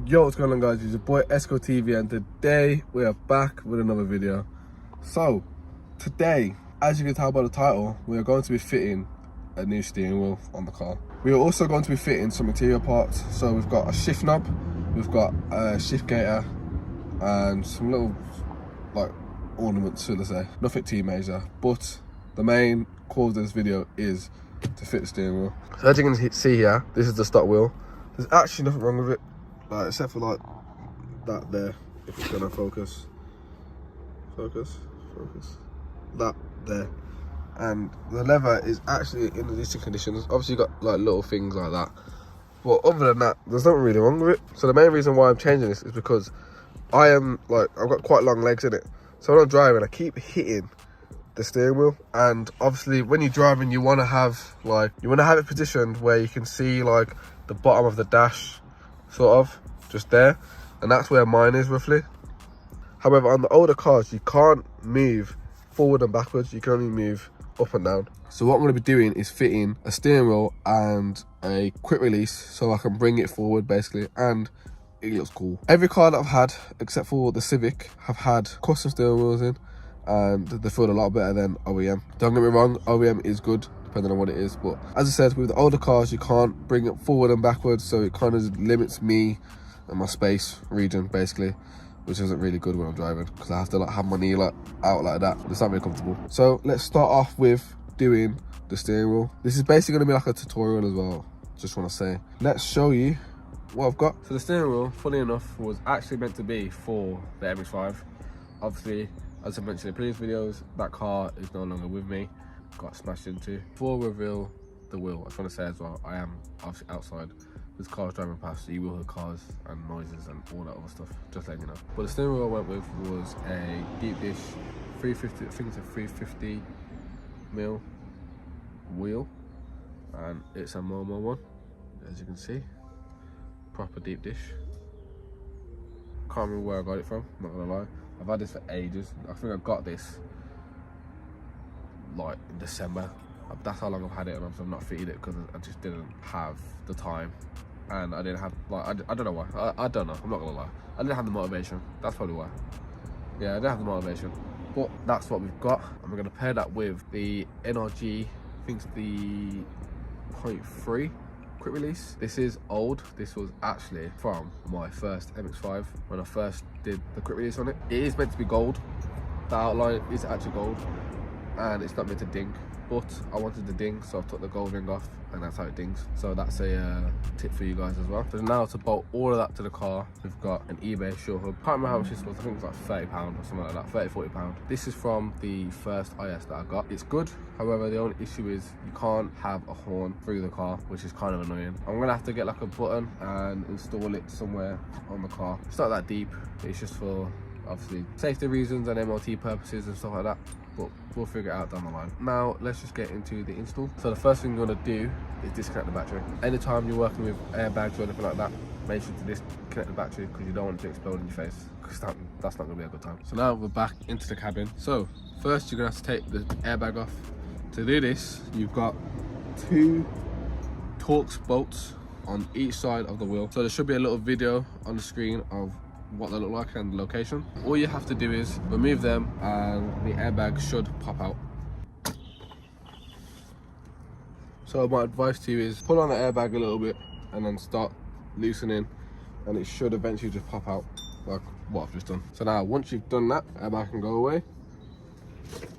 Yo, what's going on, guys? It's your boy itzescotv, and today we are back with another video. So today, as you can tell by the title, we are going to be fitting a new steering wheel on the car. We are also going to be fitting some interior parts. So we've got a shift knob, we've got a shift gaiter, and some little like ornaments, should I say. Nothing too major, but the main core of this video is to fit the steering wheel. So as you can see here, this is the stock wheel. There's actually nothing wrong with it, like, except for like that there, if it's gonna focus, that there. And the leather is actually in the decent conditions. Obviously you got like little things like that, but other than that, there's nothing really wrong with it. So the main reason why I'm changing this is because I've got quite long legs in it. So when I'm driving, I keep hitting the steering wheel, and obviously when you're driving, you want to have it positioned where you can see like the bottom of the dash, sort of just there, and that's where mine is roughly. However, on the older cars, you can't move forward and backwards, you can only move up and down. So what I'm going to be doing is fitting a steering wheel and a quick release so I can bring it forward basically, and it looks cool. Every car that I've had, except for the Civic, have had custom steering wheels in, and they feel a lot better than OEM. Don't get me wrong, OEM is good depending on what it is, but as I said, with the older cars you can't bring it forward and backwards, so it kind of limits me and my space region basically, which isn't really good when I'm driving because I have to like have my knee like out like that. It's not very comfortable. So let's start off with doing the steering wheel. This is basically going to be like a tutorial as well, just want to say. Let's show you what I've got. So the steering wheel, funny enough, was actually meant to be for the MX-5. Obviously, as I mentioned in previous videos, that car is no longer with me, got smashed into. Before we reveal the wheel, I just want to say as well, I am obviously outside. There's cars driving past, so you will hear cars and noises and all that other stuff, just letting you know. But the steering wheel I went with was a deep dish 350, I think it's a 350 mil wheel, and it's a Momo one, as you can see. Proper deep dish. Can't remember where I got it from, not gonna lie. I've had this for ages. I think I got this like in December. That's how long I've had it, and I've not fitted it because I just didn't have the time, and I didn't have like I don't know why. I don't know. I'm not gonna lie. I didn't have the motivation. That's probably why. Yeah, I didn't have the motivation. But that's what we've got, and we're gonna pair that with the NRG. I think it's the 0.3 quick release. This is old. This was actually from my first MX-5 when I first did the quick release on it. It is meant to be gold. The outline is actually gold, and it's not meant to ding, but I wanted the ding, so I took the gold ring off, and that's how it dings. So that's a tip for you guys as well. So now to bolt all of that to the car, we've got an eBay short hub. Can't remember how much this was. I think it was like £30 or something like that, £30–40. This is from the first IS that I got. It's good. However, the only issue is you can't have a horn through the car, which is kind of annoying. I'm gonna have to get like a button and install it somewhere on the car. It's not that deep. It's just for obviously safety reasons and MOT purposes and stuff like that, but we'll figure it out down the line. Now let's just get into the install. So the first thing you're going to do is disconnect the battery. Anytime you're working with airbags or anything like that, make sure to disconnect the battery because you don't want it to explode in your face, because that's not going to be a good time. So now we're back into the cabin. So first you're going to have to take the airbag off. To do this, you've got 2 Torx bolts on each side of the wheel. So there should be a little video on the screen of what they look like and the location. All you have to do is remove them and the airbag should pop out. So my advice to you is pull on the airbag a little bit and then start loosening, and it should eventually just pop out like what I've just done. So now once you've done that, airbag can go away.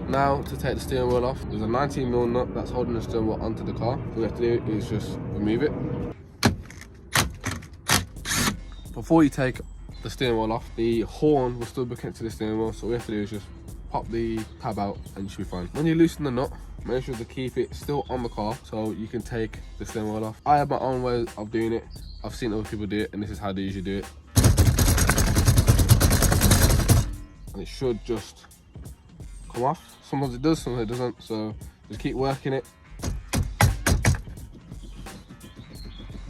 Now to take the steering wheel off, there's a 19mm nut that's holding the steering wheel onto the car. All you have to do is just remove it. Before you take the steering wheel off, the horn will still be connected to the steering wheel, so all you have to do is just pop the tab out and you should be fine. When you loosen the nut, make sure to keep it still on the car so you can take the steering wheel off. I have my own way of doing it. I've seen other people do it, and this is how they usually do it. And it should just come off. Sometimes it does, sometimes it doesn't, so just keep working it.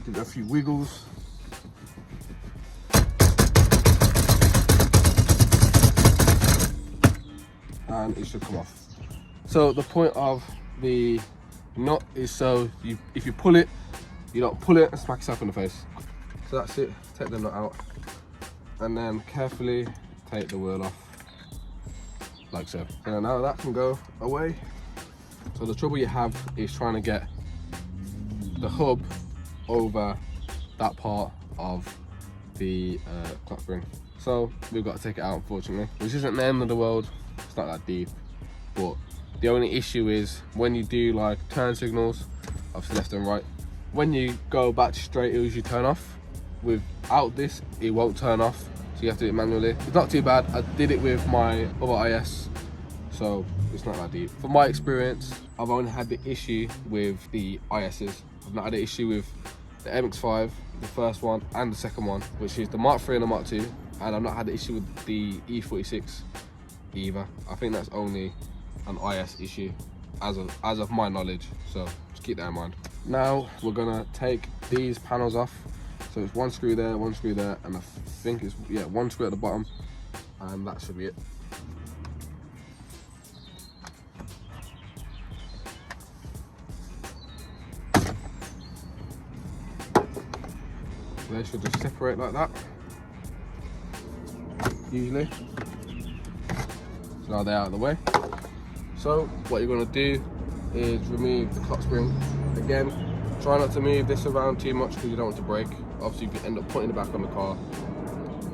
Give it a few wiggles. And it should come off. So the point of the nut is so if you pull it, you don't pull it and smack yourself in the face. So that's it, take the nut out and then carefully take the wheel off, like so. And now that can go away. So the trouble you have is trying to get the hub over that part of the clock spring. So we've got to take it out, unfortunately, which isn't the end of the world. It's not that deep, but the only issue is when you do like turn signals, obviously left and right, when you go back to straight, it usually turn off. Without this, it won't turn off, so you have to do it manually. It's not too bad. I did it with my other IS, so it's not that deep. From my experience, I've only had the issue with the ISs. I've not had an issue with the MX5, the first one and the second one, which is the Mark III and the Mark II, and I've not had the issue with the E46 either. I think that's only an IS issue as of my knowledge, so just keep that in mind. Now we're gonna take these panels off. So it's one screw there, and I think it's, yeah, one screw at the bottom, and that should be it. They should just separate like that, usually. So now they're out of the way. So what you're going to do is remove the clock spring. Again, try not to move this around too much because you don't want to break. Obviously, if you end up putting it back on the car,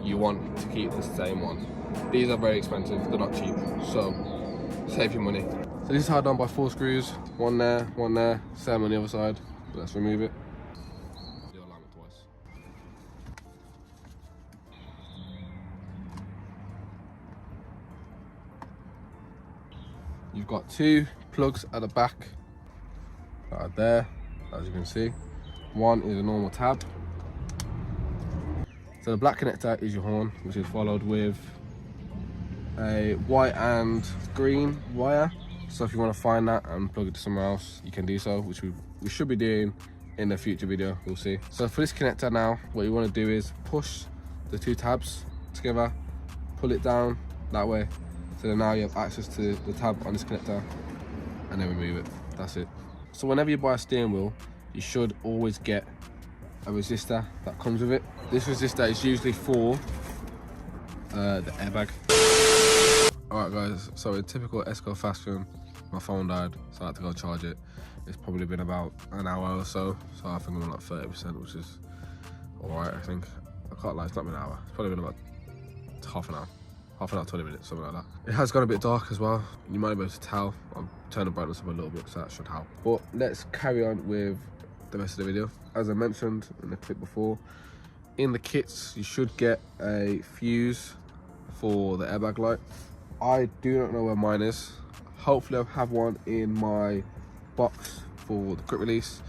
you want to keep the same one. These are very expensive, they're not cheap, so save your money. So this is held on by 4 screws, one there, same on the other side. Let's remove it. You've got 2 plugs at the back that are there, as you can see. One is a normal tab. So the black connector is your horn, which is followed with a white and green wire. So if you want to find that and plug it to somewhere else, you can do so, which we should be doing in a future video, we'll see. So for this connector now, what you want to do is push the 2 tabs together, pull it down that way. So then now you have access to the tab on this connector, and then remove it. That's it. So whenever you buy a steering wheel, you should always get a resistor that comes with it. This resistor is usually for the airbag. Alright guys, so in typical Esco fashion, my phone died, so I had to go charge it. It's probably been about an hour or so I think I'm on like 30%, which is alright, I think. I can't lie, it's not been an hour. It's probably been about half an hour, 20 minutes, something like that. It has gone a bit dark as well. You might be able to tell. I'll turn the brightness up a little bit, so that should help. But let's carry on with the rest of the video. As I mentioned in the clip before, in the kits you should get a fuse for the airbag light. I do not know where mine is. Hopefully I'll have one in my box for the quick release.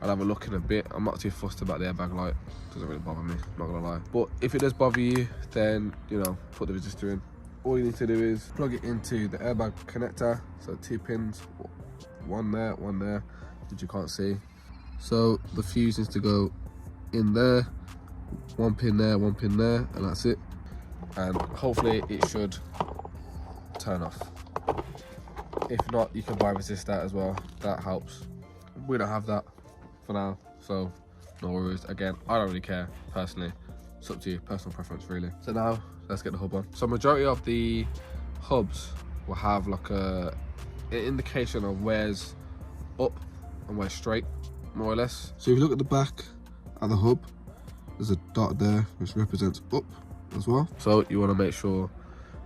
I'll have a look in a bit. I'm not too fussed about the airbag light. Doesn't really bother me, not gonna lie. But if it does bother you, then you know, put the resistor in. All you need to do is plug it into the airbag connector. So 2 pins, one there, which you can't see. So the fuse needs to go in there, 1 pin there, and that's it. And hopefully it should turn off. If not, you can buy a resistor as well. That helps. We don't have that for now, so no worries. Again, I don't really care personally. It's up to you, personal preference really. So now let's get the hub on. So majority of the hubs will have like an indication of where's up and where's straight, more or less. So if you look at the back of the hub, there's a dot there which represents up as well. So you want to make sure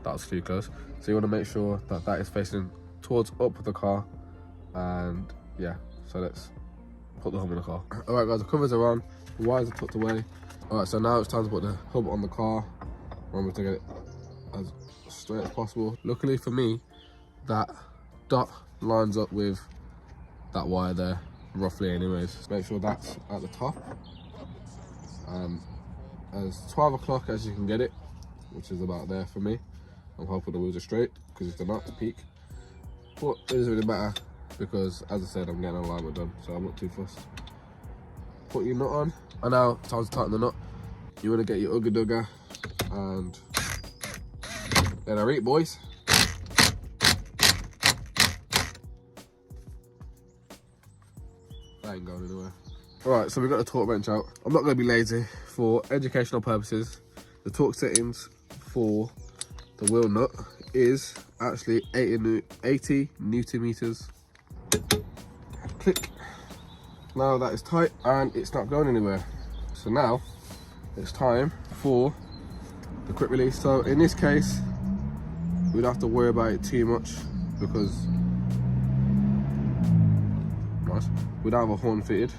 that's too close. So you want to make sure that that is facing towards up of the car, and yeah, so let's put the hub in the car. All right guys, the covers are on, the wires are tucked away. All right, so now it's time to put the hub on the car. Remember to get it as straight as possible. Luckily for me, that dot lines up with that wire there, roughly anyways. Just make sure that's at the top. As 12 o'clock as you can get it, which is about there for me. I'm hoping the wheels are straight, because if they're not, to peak. But it doesn't really matter, because as I said, I'm getting alignment done, so I'm not too fussed. Put your nut on, and now time to tighten the nut. You want to get your ugga dugger, and let her eat, boys. That ain't going anywhere. Alright, so we've got the torque wrench out. I'm not going to be lazy. For educational purposes, the torque settings for the wheel nut is actually 80 Newton meters. Click. Now that is tight and it's not going anywhere. So now it's time for the quick release. So in this case, we don't have to worry about it too much because we don't have a horn fitted.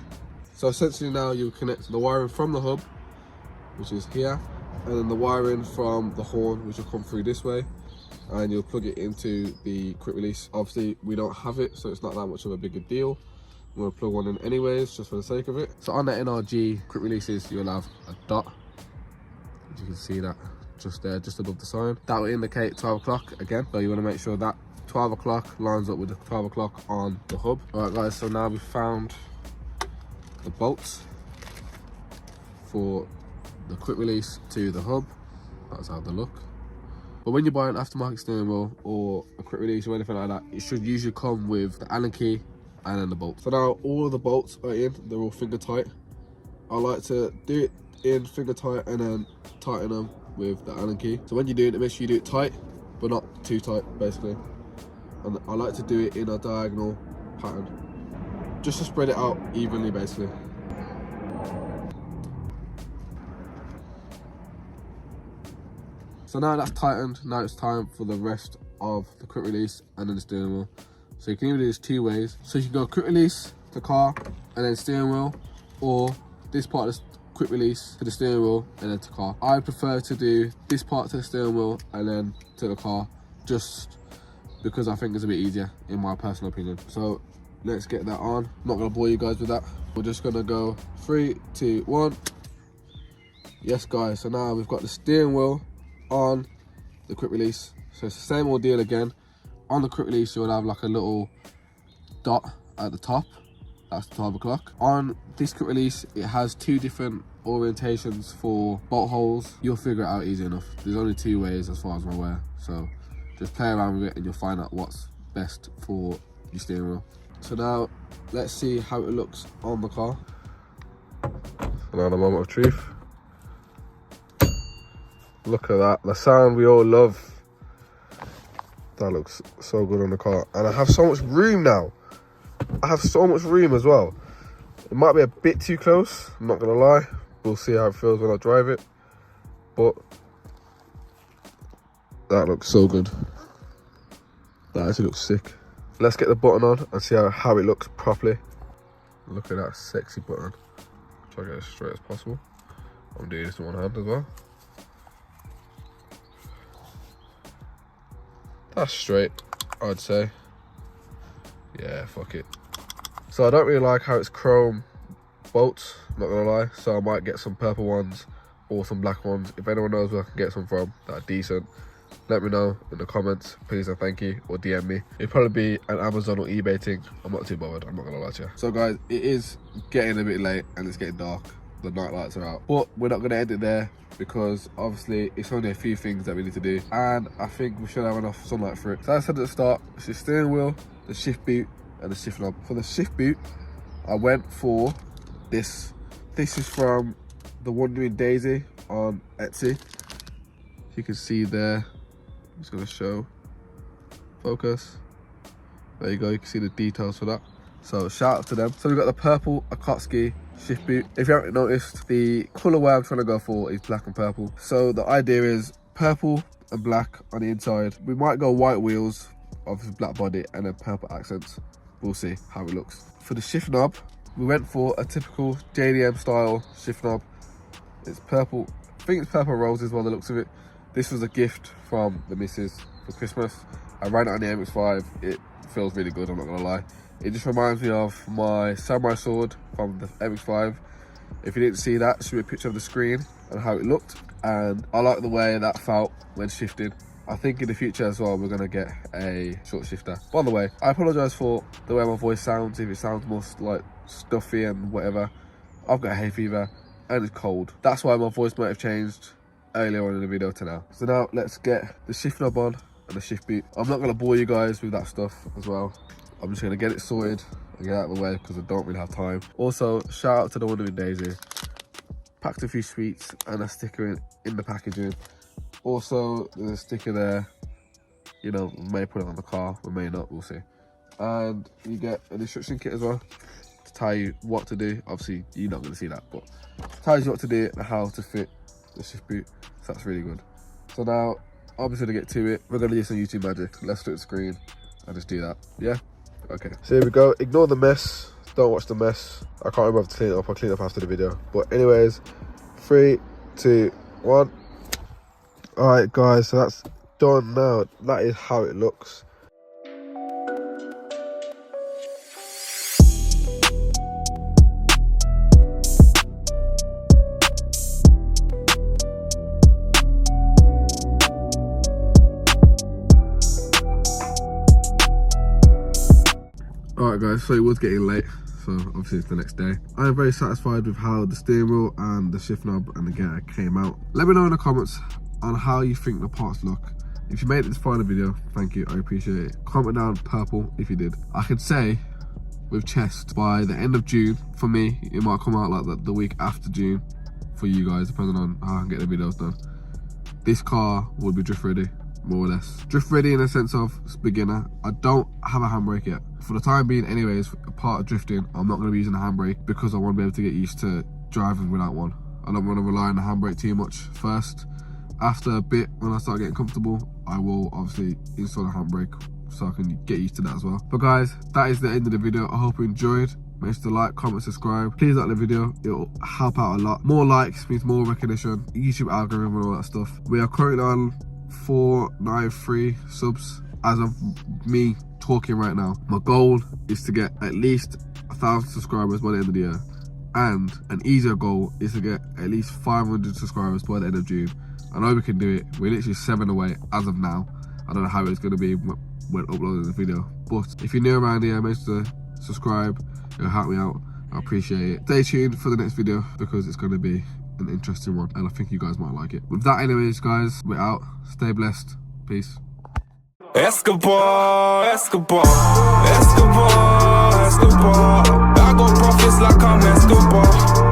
So essentially now you connect the wiring from the hub, which is here, and then the wiring from the horn, which will come through this way, and you'll plug it into the quick release. Obviously we don't have it, so it's not that much of a bigger deal. I'm going to plug one in anyways, just for the sake of it. So on the NRG quick releases, you'll have a dot. As you can see that just there, just above the sign. That will indicate 12 o'clock again. So you want to make sure that 12 o'clock lines up with the 12 o'clock on the hub. All right guys, so now we've found the bolts for the quick release to the hub. That's how they look. But when you buy an aftermarket steering wheel or a quick release or anything like that, it should usually come with the Allen key and then the bolt. So now all of the bolts are in, they're all finger tight. I like to do it in finger tight and then tighten them with the Allen key. So when you're doing it, make sure you do it tight, but not too tight, basically. And I like to do it in a diagonal pattern, just to spread it out evenly, basically. So now that's tightened, now it's time for the rest of the quick release and then the steering wheel. So you can either do this two ways. So you can go quick release to car and then steering wheel, or this part of the quick release to the steering wheel and then to car. I prefer to do this part to the steering wheel and then to the car, just because I think it's a bit easier in my personal opinion. So let's get that on. I'm not gonna bore you guys with that. We're just gonna go 3, 2, 1. Yes guys, so now we've got the steering wheel on the quick release. So it's the same ordeal again. On the quick release, you'll have like a little dot at the top. That's 12 o'clock. On this quick release, it has two different orientations for bolt holes. You'll figure it out easy enough. There's only two ways as far as I'm aware. So just play around with it and you'll find out what's best for your steering wheel. So now let's see how it looks on the car. And now the moment of truth. Look at that, the sound we all love. That looks so good on the car. And I have so much room now. I have so much room as well. It might be a bit too close, I'm not gonna lie. We'll see how it feels when I drive it. But that looks so good. That actually looks sick. Let's get the button on and see how it looks properly. Look at that sexy button. Try to get it as straight as possible. I'm doing this in one hand as well. That's straight, I'd say. Yeah, fuck it. So I don't really like how it's chrome bolts, not gonna lie. So I might get some purple ones or some black ones. If anyone knows where I can get some from that are decent, let me know in the comments, please and thank you, or DM me. It'd probably be an Amazon or eBay thing. I'm not too bothered, I'm not gonna lie to you. So guys, it is getting a bit late and it's getting dark. The night lights are out, but we're not going to end it there because obviously it's only a few things that we need to do, and I think we should have enough sunlight for it. So as I said at the start, it's the steering wheel, the shift boot and the shift knob. For the shift boot, I went for this. This is from the Wandering Daisy on Etsy. You can see there, I'm just going to show, focus, there you go, you can see the details for that. So shout out to them. So we've got the purple Akatsuki shift boot. If you haven't noticed, the colorway I'm trying to go for is black and purple. So the idea is purple and black on the inside. We might go white wheels, obviously black body, and then purple accents. We'll see how it looks. For the shift knob, we went for a typical JDM style shift knob. It's purple, I think it's purple roses by the looks of it. This was a gift from the missus for Christmas. I ran it on the MX-5. It feels really good, I'm not gonna lie. It just reminds me of my samurai sword from the MX-5. If you didn't see that, show me a picture of the screen and how it looked. And I like the way that felt when shifting. I think in the future as well, we're gonna get a short shifter. By the way, I apologize for the way my voice sounds. If it sounds more like stuffy and whatever, I've got a hay fever and it's cold. That's why my voice might have changed earlier on in the video to now. So now let's get the shift knob on and the shift boot. I'm not gonna bore you guys with that stuff as well. I'm just gonna get it sorted and get out of the way because I don't really have time. Also, shout out to the one with Daisy. Packed a few sweets and a sticker in the packaging. Also, there's a sticker there. You know, we may put it on the car, we may not, we'll see. And you get an instruction kit as well to tell you what to do. Obviously, you're not going to see that, but it tells you what to do and how to fit the shift boot. So that's really good. So now, obviously to get to it, we're going to do some YouTube magic. Let's flip the screen and just do that. Yeah? Okay. So here we go. Ignore the mess. Don't watch the mess. I can't remember to clean it up. I'll clean it up after the video. But anyways, 3, 2, 1. Alright guys, so that's done now. That is how it looks. Alright guys, so it was getting late, so obviously it's the next day. I am very satisfied with how the steering wheel and the shift knob and the gear came out. Let me know in the comments on how you think the parts look. If you made it this far in the video, thank you, I appreciate it. Comment down purple if you did. I could say with chest by the end of June, for me, it might come out like the week after June for you guys, depending on how I can get the videos done. This car will be drift ready, more or less. Drift ready in the sense of it's beginner. I don't have a handbrake yet. For the time being anyways, a part of drifting, I'm not going to be using a handbrake because I want to be able to get used to driving without one. I don't want to rely on the handbrake too much first. After a bit, when I start getting comfortable, I will obviously install a handbrake so I can get used to that as well. But guys, that is the end of the video. I hope you enjoyed. Make sure to like, comment, subscribe. Please like the video. It'll help out a lot. More likes means more recognition, YouTube algorithm and all that stuff. We are currently on 493 subs as of me talking right now. My goal is to get at least 1,000 subscribers by the end of the year. And an easier goal is to get at least 500 subscribers by the end of June. I know we can do it. We're literally 7 away as of now. I don't know how it's going to be when uploading the video. But if you're new around here, make sure to subscribe. It'll help me out. I appreciate it. Stay tuned for the next video because it's going to be an interesting one. And I think you guys might like it. With that anyways, guys, we're out. Stay blessed. Peace. Escobar, Escobar, Escobar, Escobar. I got profits like I'm Escobar.